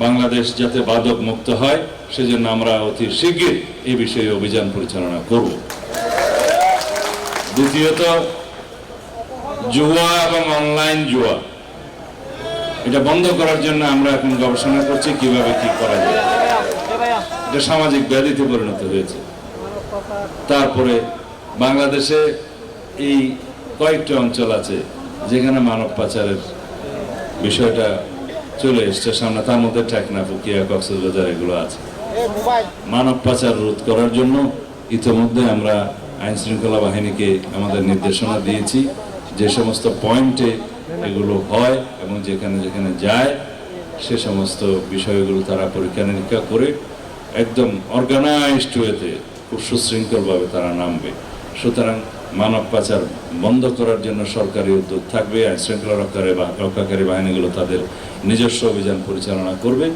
বাংলাদেশ যাতে মাদক মুক্ত হয় সেজন্য আমরা অতি শীঘ্রই এই বিষয়ে অভিযান পরিচালনা করব। দ্বিতীয়ত, জুয়া এবং অনলাইন জুয়া এটা বন্ধ করার জন্য আমরা এখন গবেষণা করছি কিভাবে কি করা যায়। এটা সামাজিক ব্যাধিতে পরিণত হয়েছে। তারপরে বাংলাদেশে এই কয়েকটা অঞ্চল আছে যেখানে মানব পাচারের বিষয়টা চলে এসছে সামনে, তার মধ্যে টেকনাফ, উখিয়া, কক্সবাজার এগুলো আছে। মানব পাচার রোধ করার জন্য ইতিমধ্যে আমরা আইন শৃঙ্খলা বাহিনীকে আমাদের নির্দেশনা দিয়েছি যে সমস্ত পয়েন্টে এগুলো হয় এবং যেখানে যেখানে যায় সে সমস্ত বিষয়গুলো তারা পরীক্ষা নিরীক্ষা করে একদম অর্গানাইজড ওয়েতে খুব সুশৃঙ্খলভাবে তারা নামবে। সুতরাং মানব পাচার বন্ধ করার জন্য সরকারি উদ্যোগ থাকবে, আইন শৃঙ্খলা রক্ষাকারী বাহিনীগুলো তাদের নিজস্ব অভিযান পরিচালনা করবে।